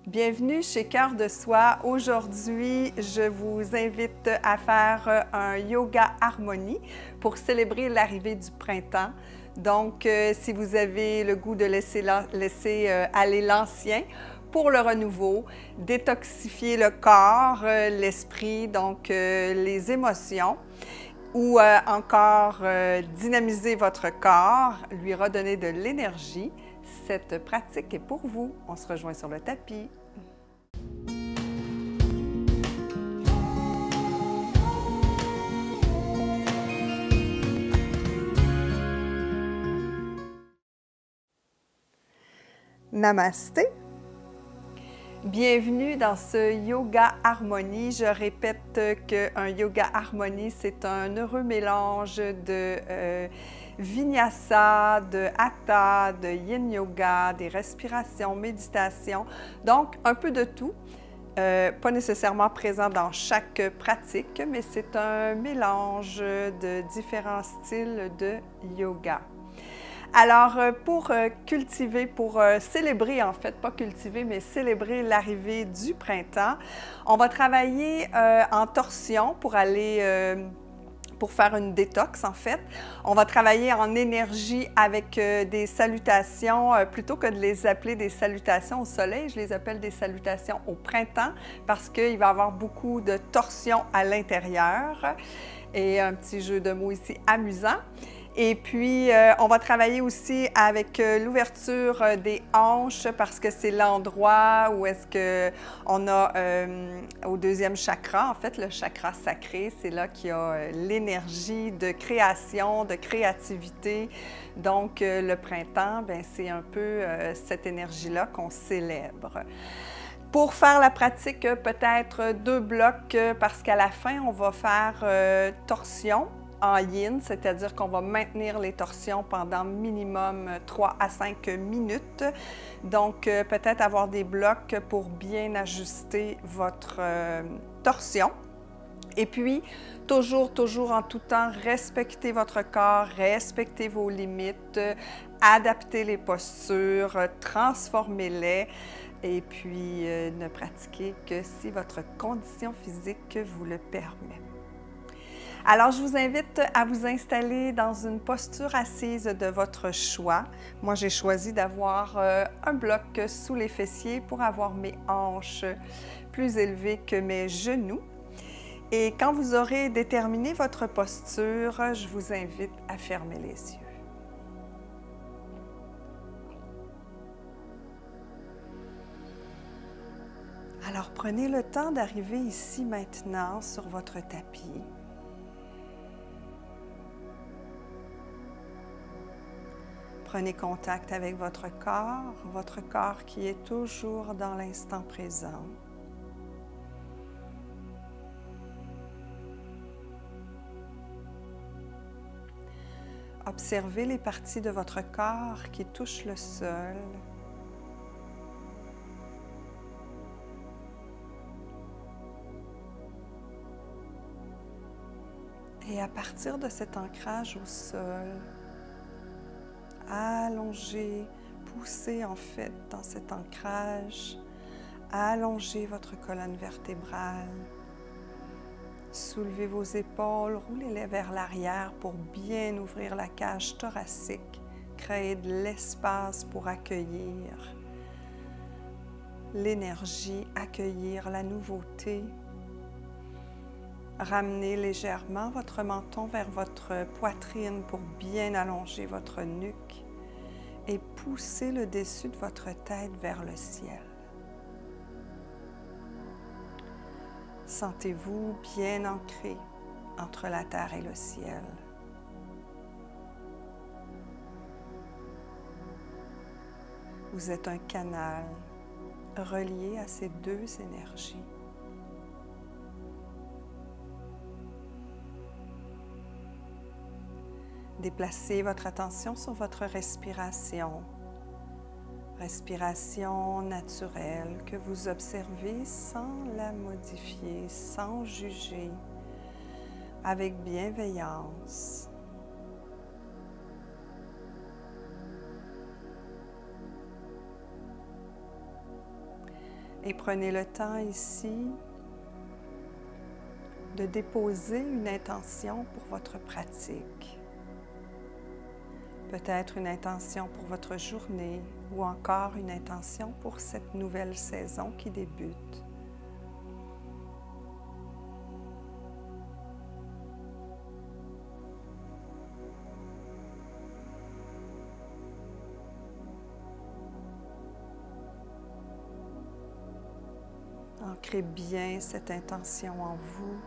Bienvenue chez Cœur de Soi. Aujourd'hui, je vous invite à faire un yoga harmonie pour célébrer l'arrivée du printemps. Donc, si vous avez le goût de laisser aller l'ancien pour le renouveau, détoxifier le corps, l'esprit, donc les émotions, ou encore dynamiser votre corps, lui redonner de l'énergie, cette pratique est pour vous. On se rejoint sur le tapis. Namasté. Bienvenue dans ce yoga harmonie. Je répète qu'un yoga harmonie, c'est un heureux mélange de vinyasa, de hatha, de yin yoga, des respirations, méditation, donc un peu de tout. Pas nécessairement présent dans chaque pratique, mais c'est un mélange de différents styles de yoga. Alors, pour cultiver, pour célébrer en fait, pas cultiver, mais célébrer l'arrivée du printemps, on va travailler en torsion pour pour faire une détox en fait. On va travailler en énergie avec des salutations, plutôt que de les appeler des salutations au soleil, je les appelle des salutations au printemps parce qu'il va y avoir beaucoup de torsion à l'intérieur et un petit jeu de mots ici amusant. Et puis, on va travailler aussi avec l'ouverture des hanches parce que c'est l'endroit où est-ce qu'on a au deuxième chakra, en fait, le chakra sacré, c'est là qu'il y a l'énergie de création, de créativité. Donc, le printemps, bien, c'est un peu cette énergie-là qu'on célèbre. Pour faire la pratique, peut-être 2 blocs parce qu'à la fin, on va faire torsion en yin, c'est-à-dire qu'on va maintenir les torsions pendant minimum 3 à 5 minutes. Donc, peut-être avoir des blocs pour bien ajuster votre torsion. Et puis, toujours en tout temps, respectez votre corps, respectez vos limites, adaptez les postures, transformez-les. Et puis, ne pratiquez que si votre condition physique vous le permet. Alors, je vous invite à vous installer dans une posture assise de votre choix. Moi, j'ai choisi d'avoir un bloc sous les fessiers pour avoir mes hanches plus élevées que mes genoux. Et quand vous aurez déterminé votre posture, je vous invite à fermer les yeux. Alors, prenez le temps d'arriver ici maintenant sur votre tapis. Prenez contact avec votre corps qui est toujours dans l'instant présent. Observez les parties de votre corps qui touchent le sol. Et à partir de cet ancrage au sol, allongez, poussez en fait dans cet ancrage, allongez votre colonne vertébrale, soulevez vos épaules, roulez-les vers l'arrière pour bien ouvrir la cage thoracique, créer de l'espace pour accueillir l'énergie, accueillir la nouveauté. Ramenez légèrement votre menton vers votre poitrine pour bien allonger votre nuque et poussez le dessus de votre tête vers le ciel. Sentez-vous bien ancré entre la terre et le ciel. Vous êtes un canal relié à ces deux énergies. Déplacez votre attention sur votre respiration. Respiration naturelle que vous observez sans la modifier, sans juger, avec bienveillance. Et prenez le temps ici de déposer une intention pour votre pratique. Peut-être une intention pour votre journée ou encore une intention pour cette nouvelle saison qui débute. Ancrez bien cette intention en vous.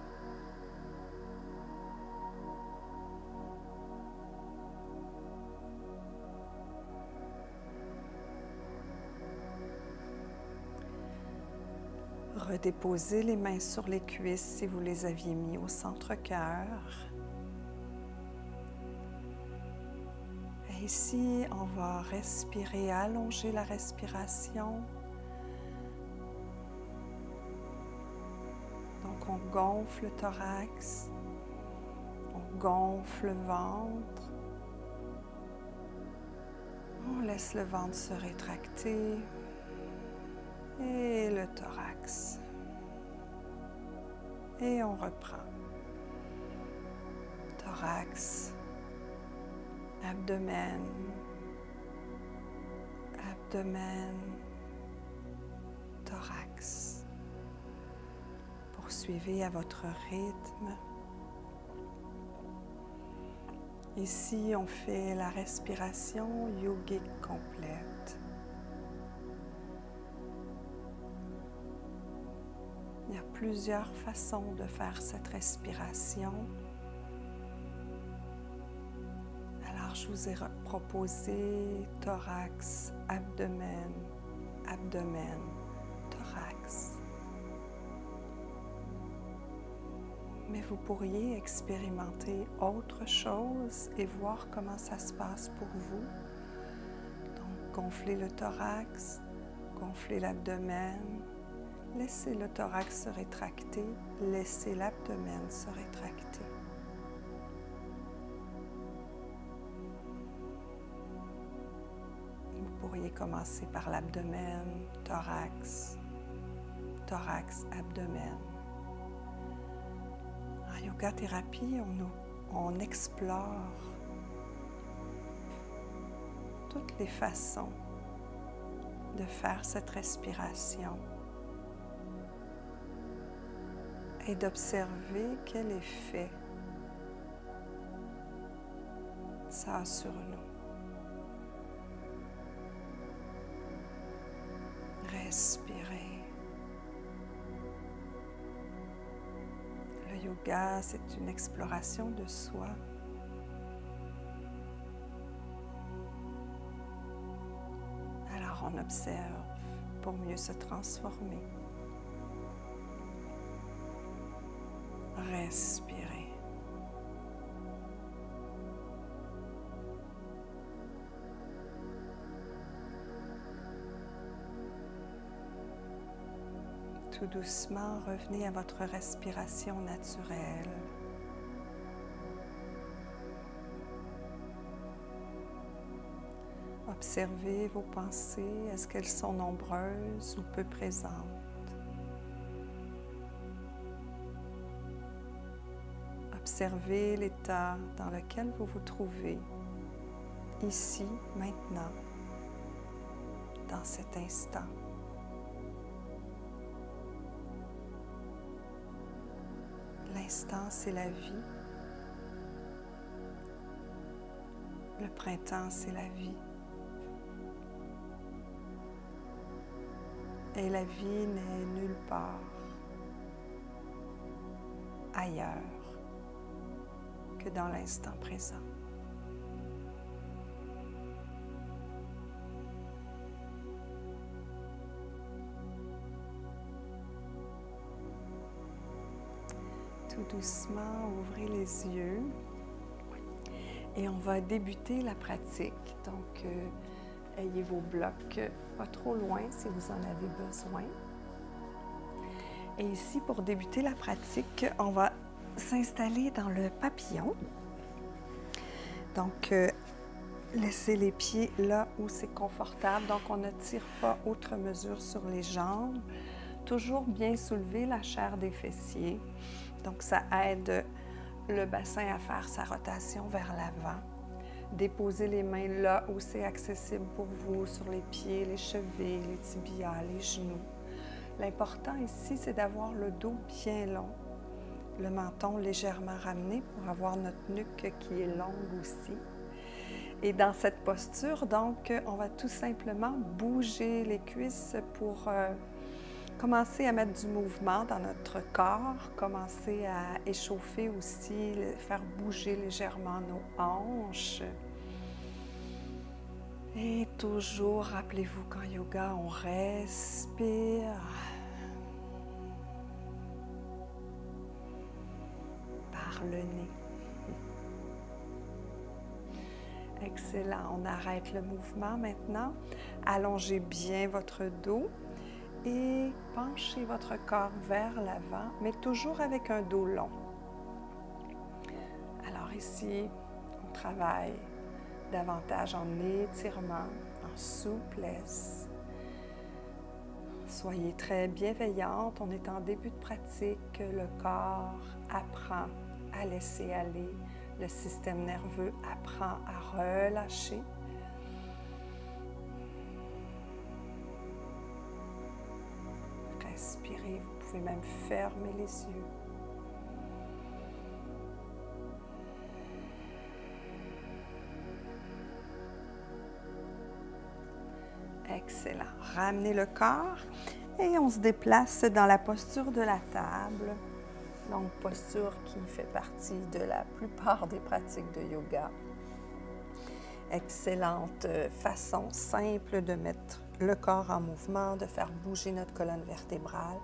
Redéposez les mains sur les cuisses si vous les aviez mis au centre-cœur. Et ici, on va respirer, allonger la respiration. Donc, on gonfle le thorax, on gonfle le ventre. On laisse le ventre se rétracter. Et le thorax. Et on reprend. Thorax, abdomen, abdomen, thorax. Poursuivez à votre rythme. Ici, on fait la respiration yogique complète. Il y a plusieurs façons de faire cette respiration. Alors, je vous ai proposé thorax, abdomen, abdomen, thorax. Mais vous pourriez expérimenter autre chose et voir comment ça se passe pour vous. Donc, gonflez le thorax, gonflez l'abdomen. Laissez le thorax se rétracter, laissez l'abdomen se rétracter. Vous pourriez commencer par l'abdomen, thorax, thorax, abdomen. En yoga thérapie, on explore toutes les façons de faire cette respiration. Et d'observer quel effet ça a sur nous. Respirez. Le yoga, c'est une exploration de soi. Alors on observe pour mieux se transformer. Respirez. Tout doucement, revenez à votre respiration naturelle. Observez vos pensées. Est-ce qu'elles sont nombreuses ou peu présentes? Observez l'état dans lequel vous vous trouvez, ici, maintenant, dans cet instant. L'instant, c'est la vie. Le printemps, c'est la vie. Et la vie n'est nulle part ailleurs que dans l'instant présent. Tout doucement, ouvrez les yeux et on va débuter la pratique. Donc, ayez vos blocs pas trop loin si vous en avez besoin. Et ici, pour débuter la pratique, on va s'installer dans le papillon. Donc, Laissez les pieds là où c'est confortable. Donc, on ne tire pas outre mesure sur les jambes. Toujours bien soulever la chair des fessiers. Donc, ça aide le bassin à faire sa rotation vers l'avant. Déposez les mains là où c'est accessible pour vous, sur les pieds, les chevilles, les tibias, les genoux. L'important ici, c'est d'avoir le dos bien long, le menton légèrement ramené pour avoir notre nuque qui est longue aussi. Et dans cette posture, donc, on va tout simplement bouger les cuisses pour commencer à mettre du mouvement dans notre corps, commencer à échauffer aussi, faire bouger légèrement nos hanches. Et toujours, rappelez-vous qu'en yoga, on respire par le nez. Excellent. On arrête le mouvement maintenant. Allongez bien votre dos et penchez votre corps vers l'avant, mais toujours avec un dos long. Alors ici, on travaille davantage en étirement, en souplesse. Soyez très bienveillante. On est en début de pratique. Le corps apprend à laisser aller. Le système nerveux apprend à relâcher. Respirez, vous pouvez même fermer les yeux. Excellent. Ramenez le corps et on se déplace dans la posture de la table. Donc, posture qui fait partie de la plupart des pratiques de yoga. Excellente façon simple de mettre le corps en mouvement, de faire bouger notre colonne vertébrale.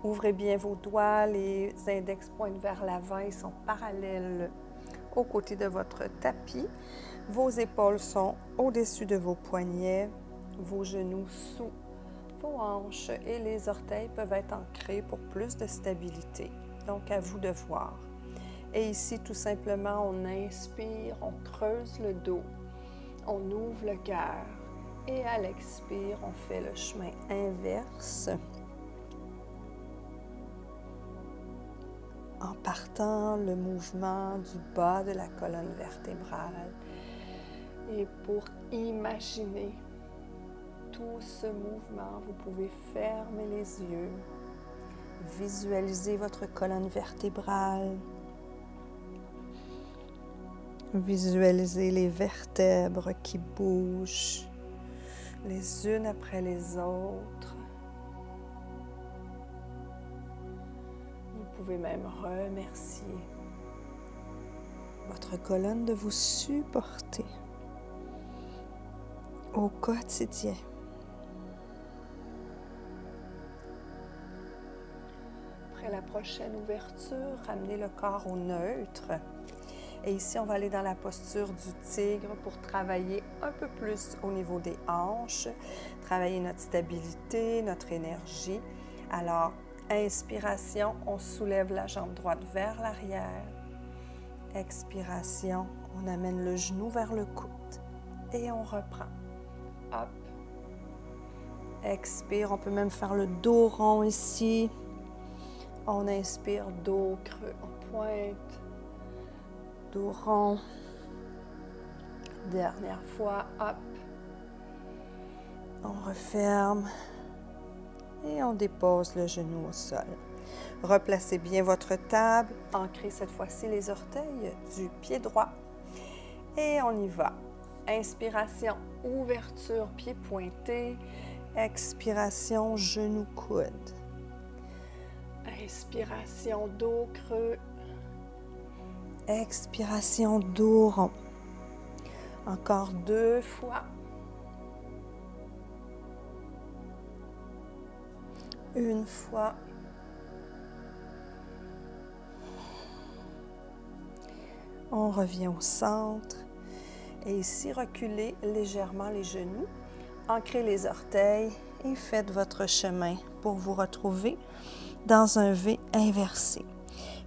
Ouvrez bien vos doigts, les index pointent vers l'avant, ils sont parallèles aux côtés de votre tapis. Vos épaules sont au-dessus de vos poignets, vos genoux sous vos hanches et les orteils peuvent être ancrés pour plus de stabilité. Donc, à vous de voir. Et ici, tout simplement, on inspire, on creuse le dos, on ouvre le cœur. Et à l'expire, on fait le chemin inverse. En partant le mouvement du bas de la colonne vertébrale. Et pour imaginer tout ce mouvement, vous pouvez fermer les yeux. Visualisez votre colonne vertébrale. Visualisez les vertèbres qui bougent les unes après les autres. Vous pouvez même remercier votre colonne de vous supporter au quotidien. Après la prochaine ouverture, ramenez le corps au neutre. Et ici, on va aller dans la posture du tigre pour travailler un peu plus au niveau des hanches, travailler notre stabilité, notre énergie. Alors, inspiration, on soulève la jambe droite vers l'arrière. Expiration, on amène le genou vers le coude et on reprend. Hop. Expire, on peut même faire le dos rond ici. On inspire, dos creux, on pointe. Dos rond. Dernière fois, hop. On referme et on dépose le genou au sol. Replacez bien votre table. Ancrez cette fois-ci les orteils du pied droit. Et on y va. Inspiration, ouverture, pied pointé. Expiration, genou coude. Inspiration, dos creux. Expiration, dos rond. Encore 2 fois. Une fois. On revient au centre. Et ici, reculez légèrement les genoux. Ancrez les orteils et faites votre chemin pour vous retrouver dans un V inversé.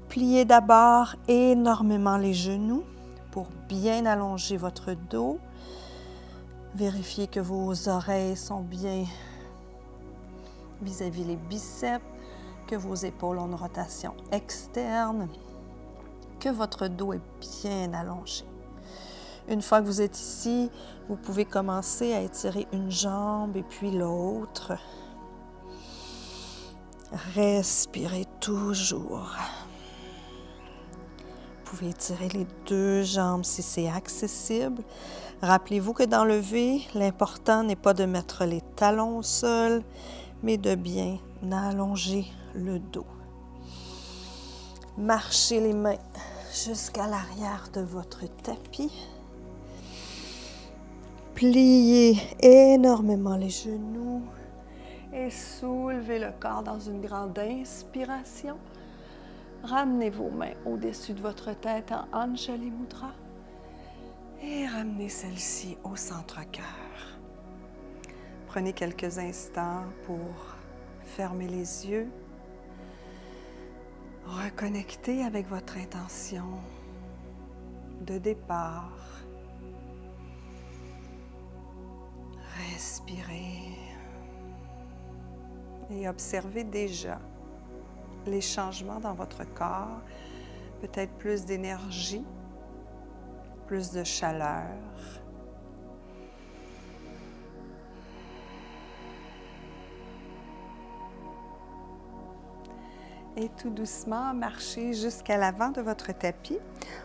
Pliez d'abord énormément les genoux pour bien allonger votre dos. Vérifiez que vos oreilles sont bien vis-à-vis les biceps, que vos épaules ont une rotation externe, que votre dos est bien allongé. Une fois que vous êtes ici, vous pouvez commencer à étirer une jambe et puis l'autre. Respirez toujours. Vous pouvez étirer les deux jambes si c'est accessible. Rappelez-vous que dans le V, l'important n'est pas de mettre les talons au sol, mais de bien allonger le dos. Marchez les mains jusqu'à l'arrière de votre tapis. Pliez énormément les genoux et soulevez le corps dans une grande inspiration. Ramenez vos mains au-dessus de votre tête en Anjali Mudra et ramenez celle-ci au centre-cœur. Prenez quelques instants pour fermer les yeux, reconnecter avec votre intention de départ. Respirez et observez déjà les changements dans votre corps, peut-être plus d'énergie, plus de chaleur. Et tout doucement, marchez jusqu'à l'avant de votre tapis.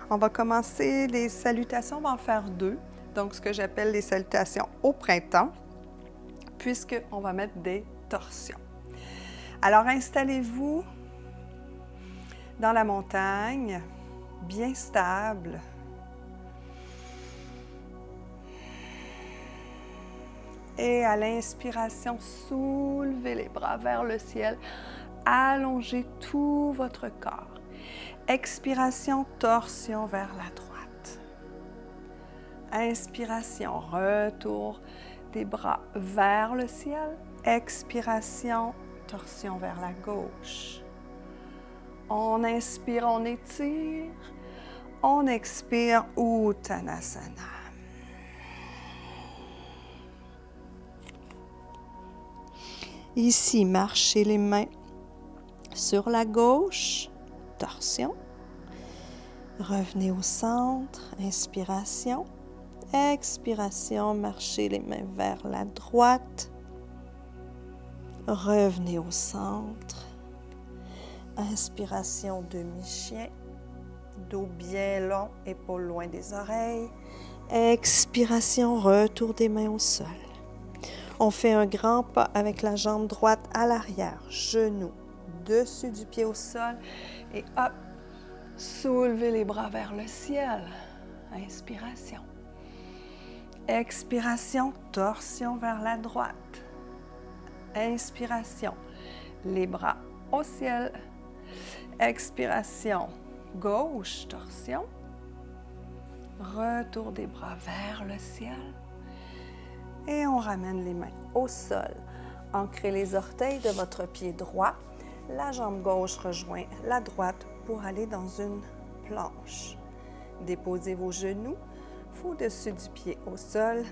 On va commencer les salutations, on va en faire deux. Donc, ce que j'appelle les salutations au printemps, puisqu'on va mettre des torsions. Alors, installez-vous dans la montagne, bien stable. Et à l'inspiration, soulevez les bras vers le ciel. Allongez tout votre corps. Expiration, torsion vers la droite. Inspiration, retour des bras vers le ciel. Expiration, torsion vers la gauche. On inspire, on étire. On expire, Uttanasana. Ici, marchez les mains sur la gauche, torsion. Revenez au centre, inspiration. Expiration, marchez les mains vers la droite. Revenez au centre. Inspiration, demi-chien. Dos bien long, épaules loin des oreilles. Expiration, retour des mains au sol. On fait un grand pas avec la jambe droite à l'arrière, genou dessus du pied au sol et hop, soulevez les bras vers le ciel. Inspiration. Expiration, torsion vers la droite. Inspiration, les bras au ciel. Expiration, gauche, torsion. Retour des bras vers le ciel. Et on ramène les mains au sol. Ancrez les orteils de votre pied droit. La jambe gauche rejoint la droite pour aller dans une planche. Déposez vos genoux au-dessus du pied au sol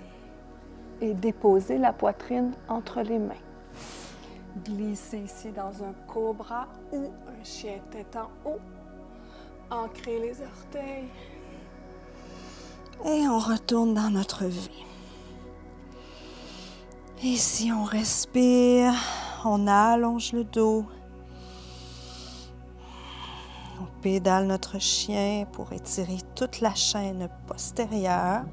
et déposez la poitrine entre les mains. Glissez ici dans un cobra ou un chien tête en haut. Ancrez les orteils. Et on retourne dans notre vie. Ici, on respire, on allonge le dos. On pédale notre chien pour étirer toute la chaîne postérieure.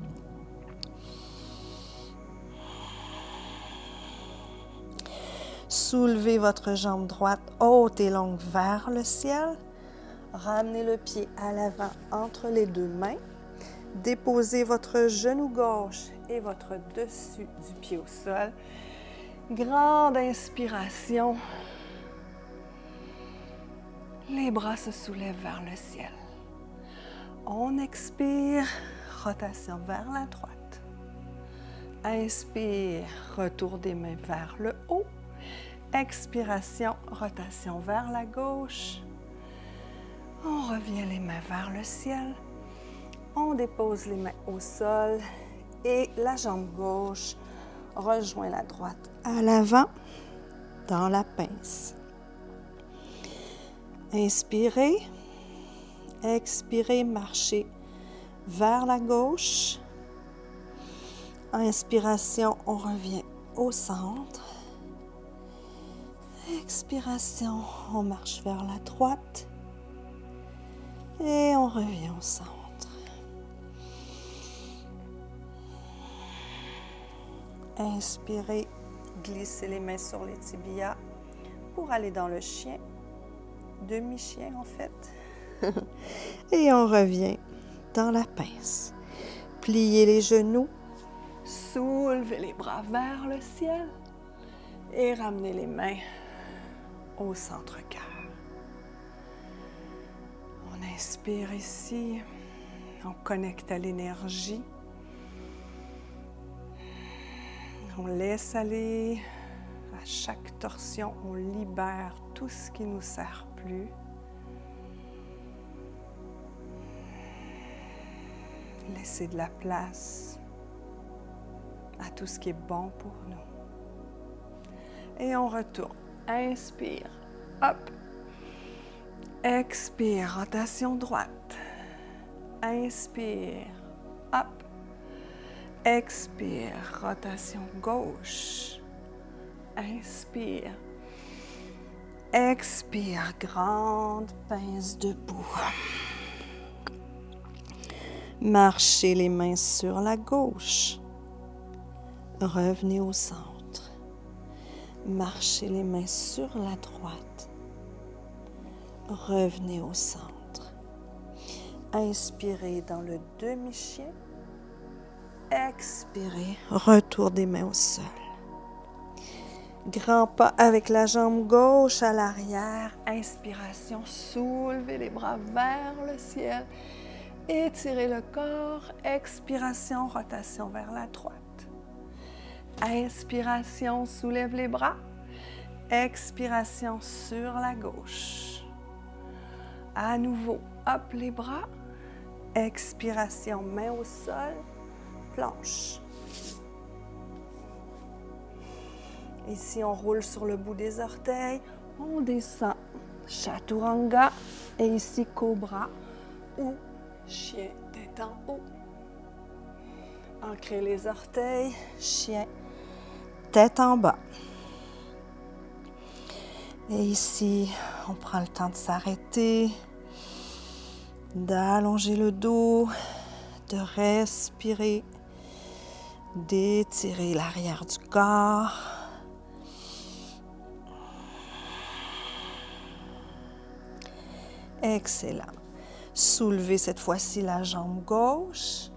Soulevez votre jambe droite haute et longue vers le ciel. Ramenez le pied à l'avant entre les deux mains. Déposez votre genou gauche et votre dessus du pied au sol. Grande inspiration. Les bras se soulèvent vers le ciel. On expire, rotation vers la droite. Inspire, retour des mains vers le haut. Expiration, rotation vers la gauche. On revient les mains vers le ciel. On dépose les mains au sol et la jambe gauche rejoint la droite à l'avant dans la pince. Inspirez, expirez, marchez vers la gauche. Inspiration, on revient au centre. Expiration, on marche vers la droite. Et on revient au centre. Inspirez, glissez les mains sur les tibias pour aller dans le chien. Demi-chien en fait. Et on revient dans la pince. Pliez les genoux, soulevez les bras vers le ciel et ramenez les mains au centre-cœur. On inspire ici, on connecte à l'énergie. On laisse aller. À chaque torsion, on libère tout ce qui ne nous sert plus. Laissez de la place à tout ce qui est bon pour nous. Et on retourne. Inspire. Hop. Expire. Rotation droite. Inspire. Hop. Expire. Rotation gauche. Inspire. Expire. Grande pince debout. Marchez les mains sur la gauche. Revenez au centre. Marchez les mains sur la droite. Revenez au centre. Inspirez dans le demi-chien. Expirez. Retour des mains au sol. Grand pas avec la jambe gauche à l'arrière. Inspiration. Soulevez les bras vers le ciel. Étirez le corps. Expiration. Rotation vers la droite. Inspiration, soulève les bras. Expiration sur la gauche. À nouveau, hop les bras. Expiration, main au sol, planche. Ici, on roule sur le bout des orteils. On descend. Chaturanga. Et ici, cobra ou chien tête en haut. Ancrez les orteils. Chien tête en bas. Et ici, on prend le temps de s'arrêter, d'allonger le dos, de respirer, d'étirer l'arrière du corps. Excellent. Soulevez cette fois-ci la jambe gauche.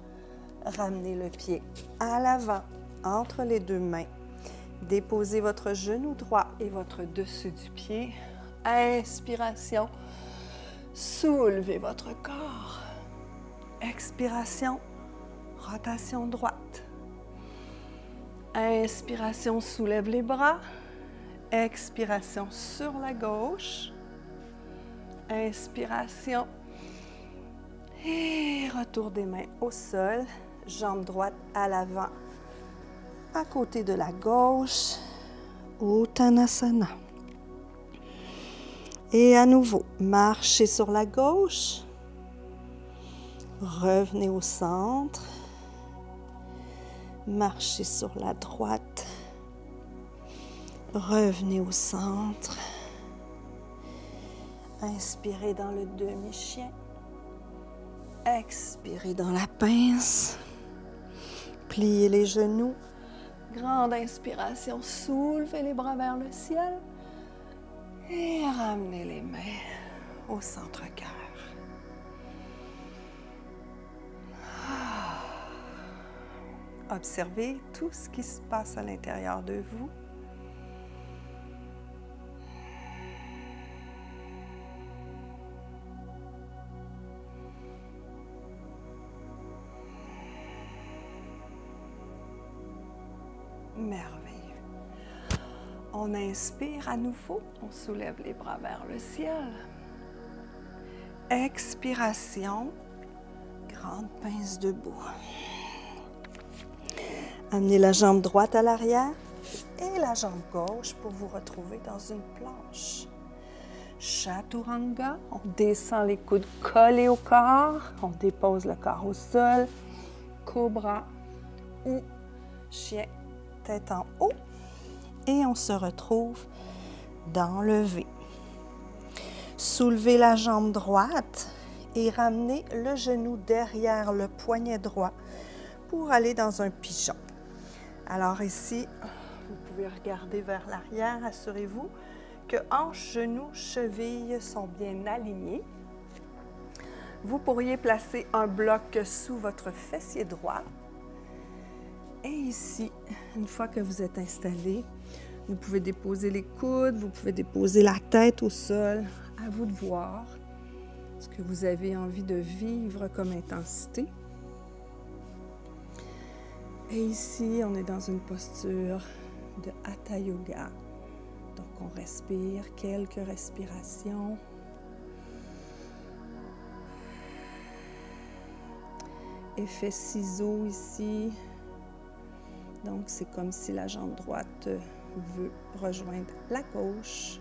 Ramenez le pied à l'avant, entre les deux mains. Déposez votre genou droit et votre dessus du pied. Inspiration. Soulevez votre corps. Expiration. Rotation droite. Inspiration, soulève les bras. Expiration sur la gauche. Inspiration. Et retour des mains au sol. Jambe droite à l'avant. À côté de la gauche, Uttanasana. Et à nouveau, marchez sur la gauche. Revenez au centre. Marchez sur la droite. Revenez au centre. Inspirez dans le demi-chien. Expirez dans la pince. Pliez les genoux. Grande inspiration, soulevez les bras vers le ciel et ramenez les mains au centre-cœur. Observez tout ce qui se passe à l'intérieur de vous. Merveilleux. On inspire à nouveau, on soulève les bras vers le ciel. Expiration, grande pince debout. Amenez la jambe droite à l'arrière et la jambe gauche pour vous retrouver dans une planche. Chaturanga, on descend les coudes collés au corps, on dépose le corps au sol. Cobra ou chien, tête en haut. Et on se retrouve dans le V. Soulevez la jambe droite et ramenez le genou derrière le poignet droit pour aller dans un pigeon. Alors ici, vous pouvez regarder vers l'arrière. Assurez-vous que hanches, genoux, chevilles sont bien alignés. Vous pourriez placer un bloc sous votre fessier droit. Et ici, une fois que vous êtes installé, vous pouvez déposer les coudes, vous pouvez déposer la tête au sol. À vous de voir ce que vous avez envie de vivre comme intensité. Et ici, on est dans une posture de Hatha Yoga. Donc, on respire quelques respirations. Effet ciseau ici. Donc, c'est comme si la jambe droite veut rejoindre la gauche.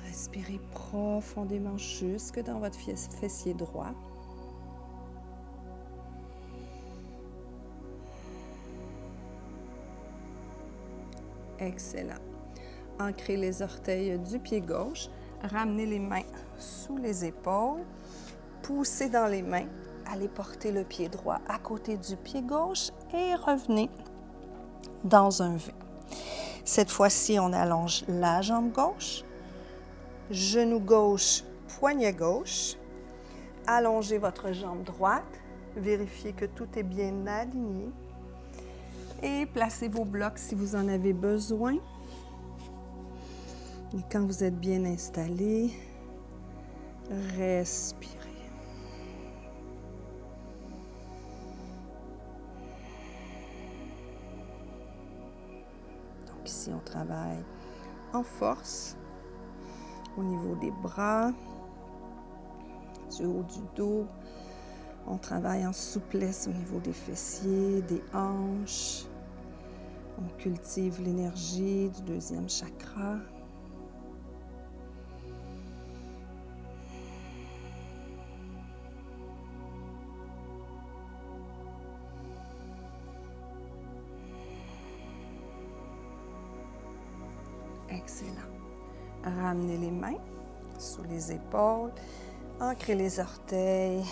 Respirez profondément jusque dans votre fessier droit. Excellent. Ancrez les orteils du pied gauche. Ramenez les mains sous les épaules. Poussez dans les mains. Allez porter le pied droit à côté du pied gauche et revenez dans un V. Cette fois-ci, on allonge la jambe gauche. Genou gauche, poignet gauche. Allongez votre jambe droite. Vérifiez que tout est bien aligné. Et placez vos blocs si vous en avez besoin. Et quand vous êtes bien installé, respirez. Donc ici, on travaille en force au niveau des bras, du haut du dos. On travaille en souplesse au niveau des fessiers, des hanches. On cultive l'énergie du deuxième chakra. Excellent. Ramenez les mains sous les épaules. Ancrez les orteils.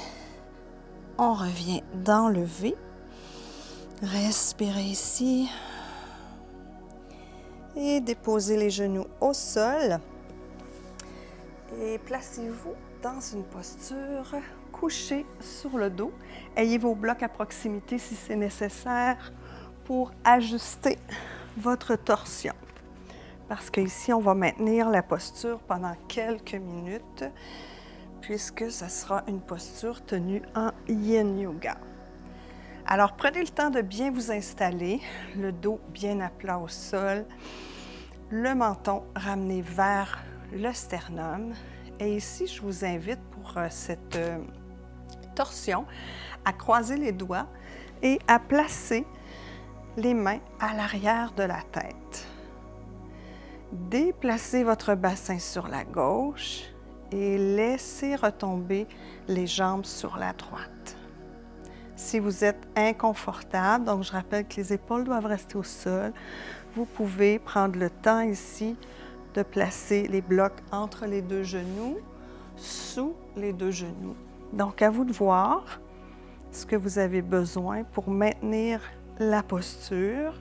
On revient dans le V. Respirez ici. Et déposez les genoux au sol. Et placez-vous dans une posture couchée sur le dos. Ayez vos blocs à proximité si c'est nécessaire pour ajuster votre torsion. Parce qu'ici, on va maintenir la posture pendant quelques minutes, puisque ce sera une posture tenue en Yin Yoga. Alors, prenez le temps de bien vous installer, le dos bien à plat au sol, le menton ramené vers le sternum. Et ici, je vous invite pour cette torsion à croiser les doigts et à placer les mains à l'arrière de la tête. Déplacez votre bassin sur la gauche et laissez retomber les jambes sur la droite. Si vous êtes inconfortable, donc je rappelle que les épaules doivent rester au sol, vous pouvez prendre le temps ici de placer les blocs entre les deux genoux, sous les deux genoux. Donc, à vous de voir ce que vous avez besoin pour maintenir la posture.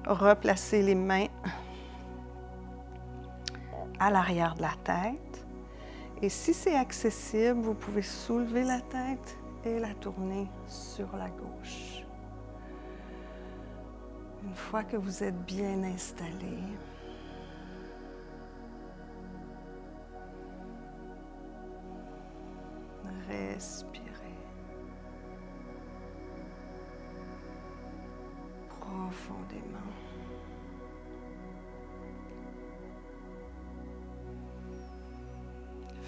Replacez les mains à l'arrière de la tête. Et si c'est accessible, vous pouvez soulever la tête et la tourner sur la gauche. Une fois que vous êtes bien installé, respirez profondément.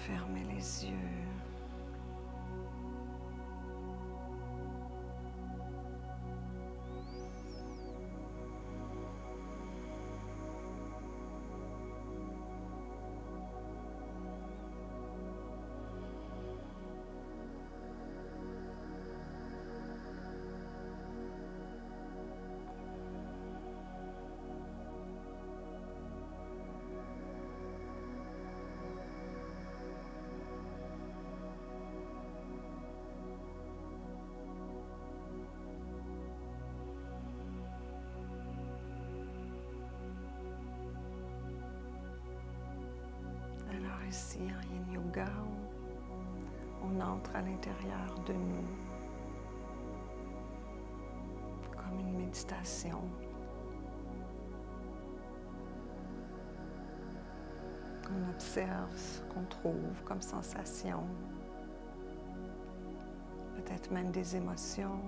Fermez les yeux. Alors ici, en Yin Yoga, on entre à l'intérieur de nous comme une méditation. On observe ce qu'on trouve comme sensation, peut-être même des émotions.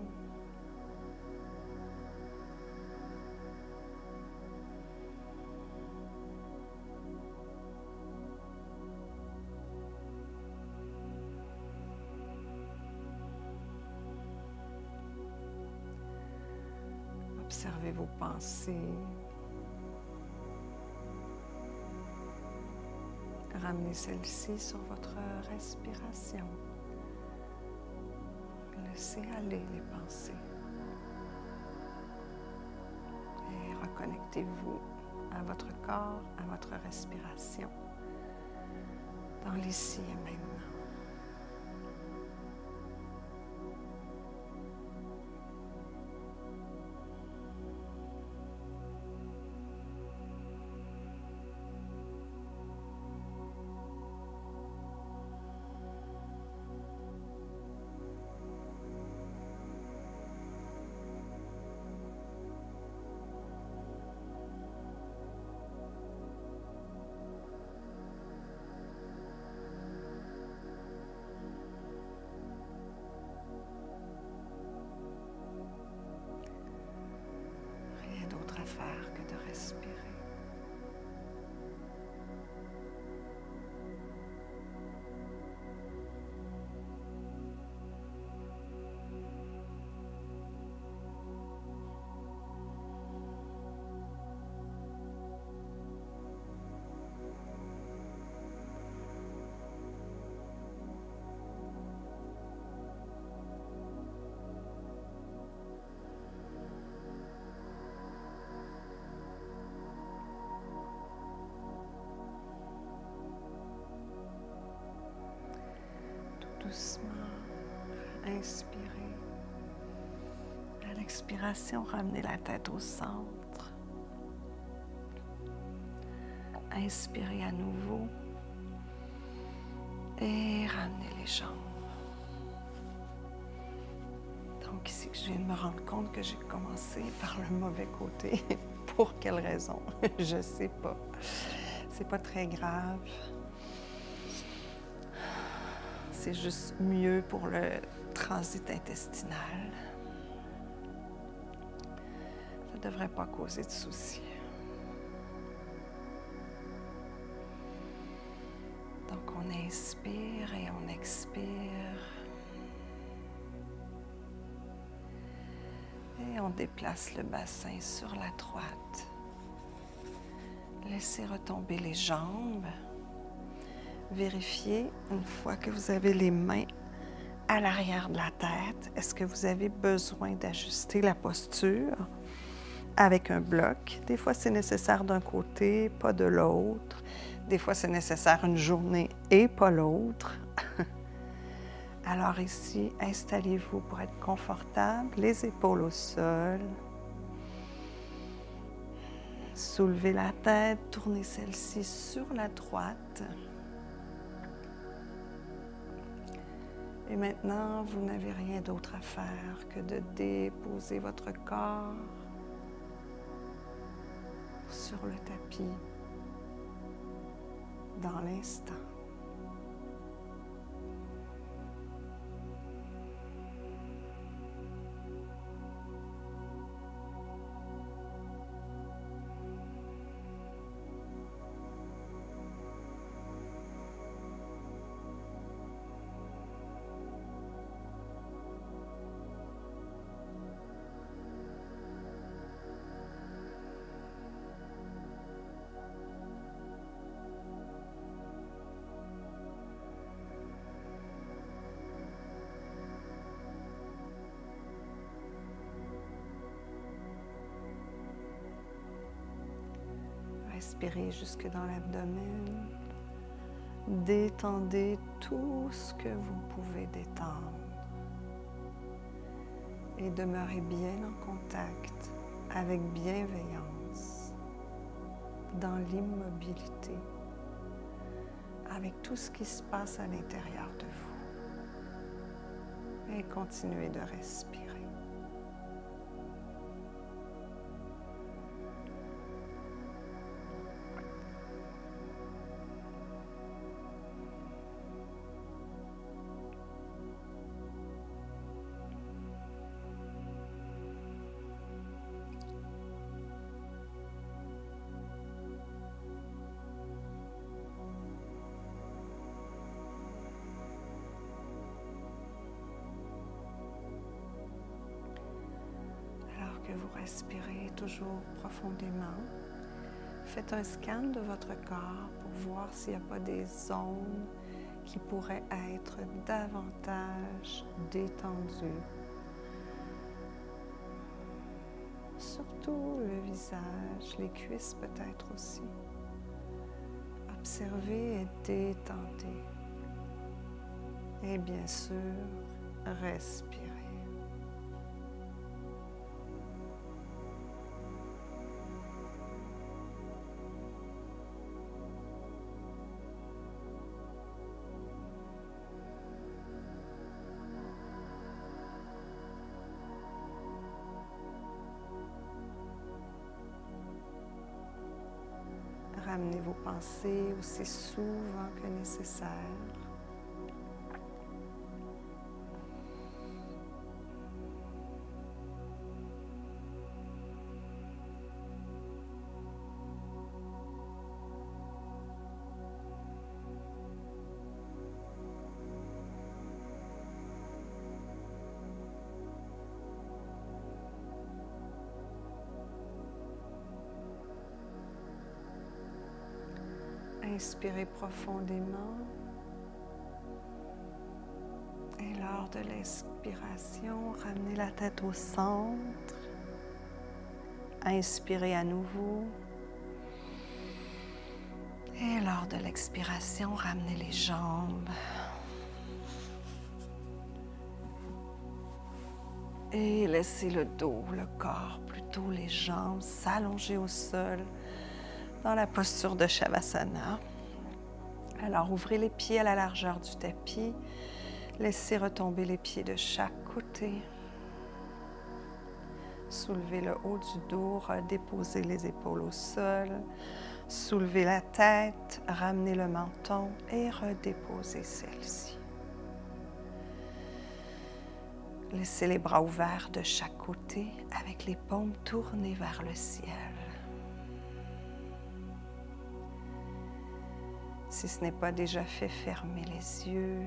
Observez vos pensées. Ramenez celle-ci sur votre respiration. Laissez aller les pensées. Et reconnectez-vous à votre corps, à votre respiration, dans l'ici et maintenant. Faire que de respirer. Doucement, inspirez. À l'expiration, ramenez la tête au centre. Inspirez à nouveau et ramenez les jambes. Donc ici, je viens de me rendre compte que j'ai commencé par le mauvais côté. Pour quelle raison? Je sais pas. C'est pas très grave. C'est juste mieux pour le transit intestinal. Ça ne devrait pas causer de soucis. Donc, on inspire et on expire. Et on déplace le bassin sur la droite. Laissez retomber les jambes. Vérifiez, une fois que vous avez les mains à l'arrière de la tête, est-ce que vous avez besoin d'ajuster la posture avec un bloc? Des fois, c'est nécessaire d'un côté, pas de l'autre. Des fois, c'est nécessaire une journée et pas l'autre. Alors ici, installez-vous pour être confortable, les épaules au sol. Soulevez la tête, tournez celle-ci sur la droite. Et maintenant, vous n'avez rien d'autre à faire que de déposer votre corps sur le tapis dans l'instant. Respirez jusque dans l'abdomen. Détendez tout ce que vous pouvez détendre. Et demeurez bien en contact avec bienveillance, dans l'immobilité, avec tout ce qui se passe à l'intérieur de vous. Et continuez de respirer. Que vous respirez toujours profondément, faites un scan de votre corps pour voir s'il n'y a pas des zones qui pourraient être davantage détendues. Surtout le visage, les cuisses peut-être aussi. Observez et détendez. Et bien sûr, respirez. Ramenez vos pensées aussi souvent que nécessaire. Inspirez profondément et lors de l'expiration, ramenez la tête au centre. Inspirez à nouveau et lors de l'expiration, ramenez les jambes et laissez le dos, le corps, plutôt les jambes s'allonger au sol dans la posture de Shavasana. Alors, ouvrez les pieds à la largeur du tapis. Laissez retomber les pieds de chaque côté. Soulevez le haut du dos, redéposez les épaules au sol. Soulevez la tête, ramenez le menton et redéposez celle-ci. Laissez les bras ouverts de chaque côté avec les paumes tournées vers le ciel. Si ce n'est pas déjà fait, fermez les yeux.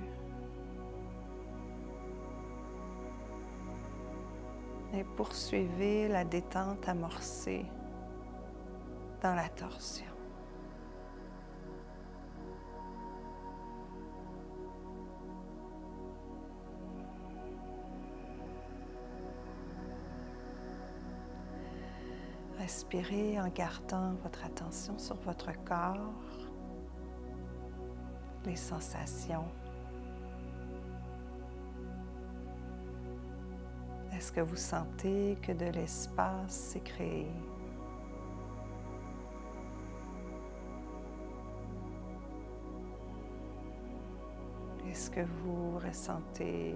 Et poursuivez la détente amorcée dans la torsion. Respirez en gardant votre attention sur votre corps. Les sensations. Est-ce que vous sentez que de l'espace s'est créé? Est-ce que vous ressentez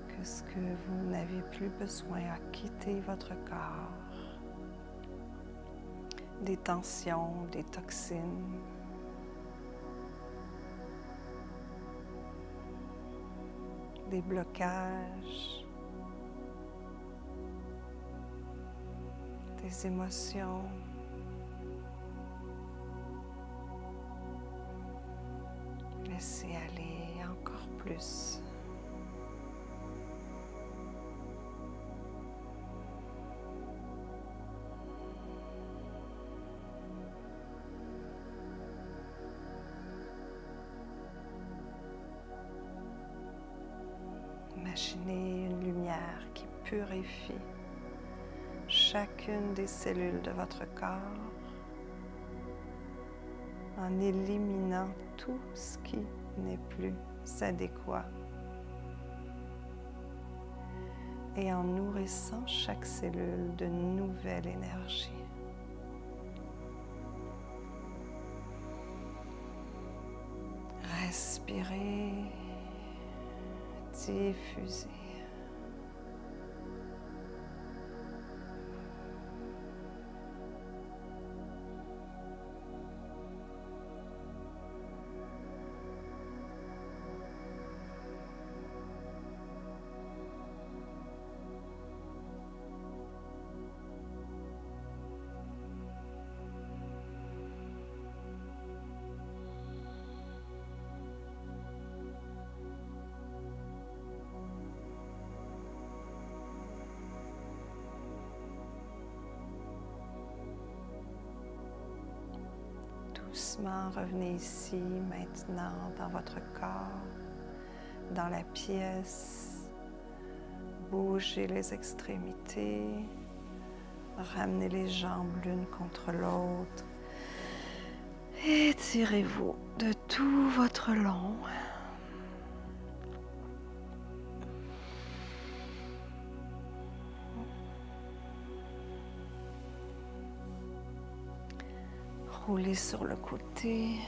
que ce que vous n'avez plus besoin a quitté votre corps? Des tensions, des toxines. Des blocages, des émotions. Laissez aller encore plus. Imaginez une lumière qui purifie chacune des cellules de votre corps en éliminant tout ce qui n'est plus adéquat et en nourrissant chaque cellule de nouvelle énergie. Respirez, diffusez. Doucement, revenez ici, maintenant, dans votre corps, dans la pièce. Bougez les extrémités. Ramenez les jambes l'une contre l'autre. Étirez-vous de tout votre long. Roulez sur le côté.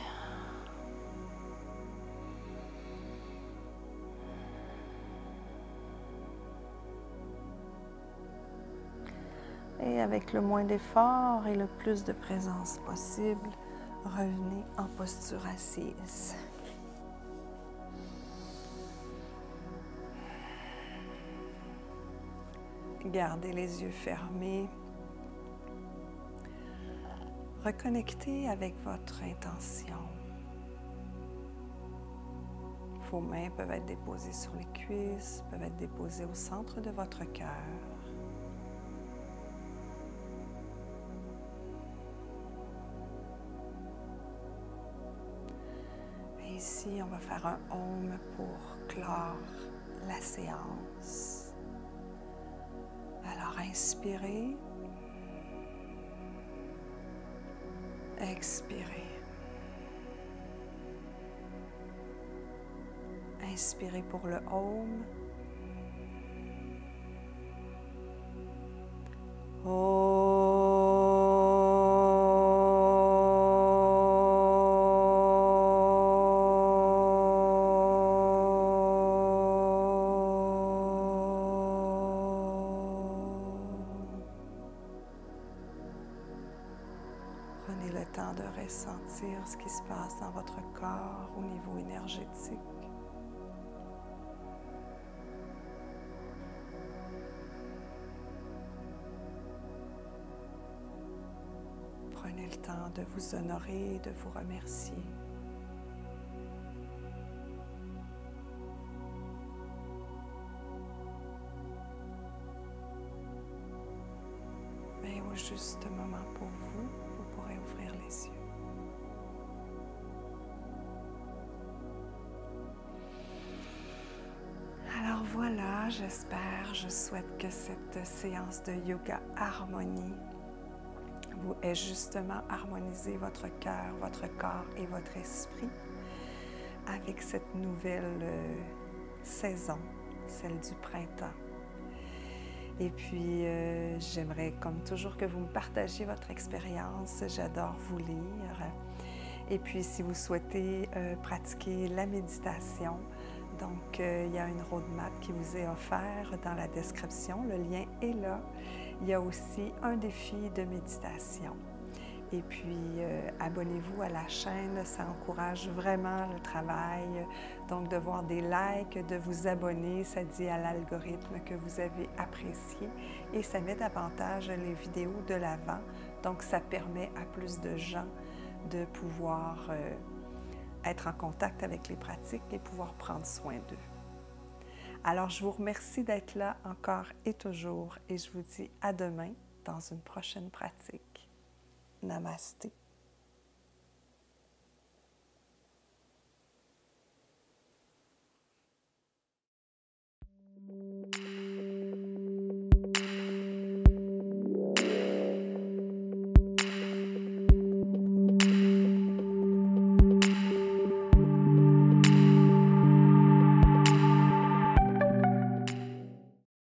Et avec le moins d'effort et le plus de présence possible, revenez en posture assise. Gardez les yeux fermés. Reconnectez avec votre intention. Vos mains peuvent être déposées sur les cuisses, peuvent être déposées au centre de votre cœur. Et ici, on va faire un Om pour clore la séance. Alors, inspirez. Expirez. Inspirez pour le Om. Prenez le temps de ressentir ce qui se passe dans votre corps au niveau énergétique. Prenez le temps de vous honorer et de vous remercier. Et au juste moment pour vous, vous pourrez ouvrir les yeux. Alors voilà, je souhaite que cette séance de yoga harmonie vous ait justement harmonisé votre cœur, votre corps et votre esprit avec cette nouvelle saison, celle du printemps. Et puis, j'aimerais comme toujours que vous me partagiez votre expérience. J'adore vous lire. Et puis, si vous souhaitez pratiquer la méditation, donc il y a une roadmap qui vous est offerte dans la description. Le lien est là. Il y a aussi un défi de méditation. Et puis, abonnez-vous à la chaîne, ça encourage vraiment le travail. Donc, de voir des likes, de vous abonner, ça dit à l'algorithme que vous avez apprécié et ça met davantage les vidéos de l'avant. Donc, ça permet à plus de gens de pouvoir être en contact avec les pratiques et pouvoir prendre soin d'eux. Alors, je vous remercie d'être là encore et toujours et je vous dis à demain dans une prochaine pratique. Namasté.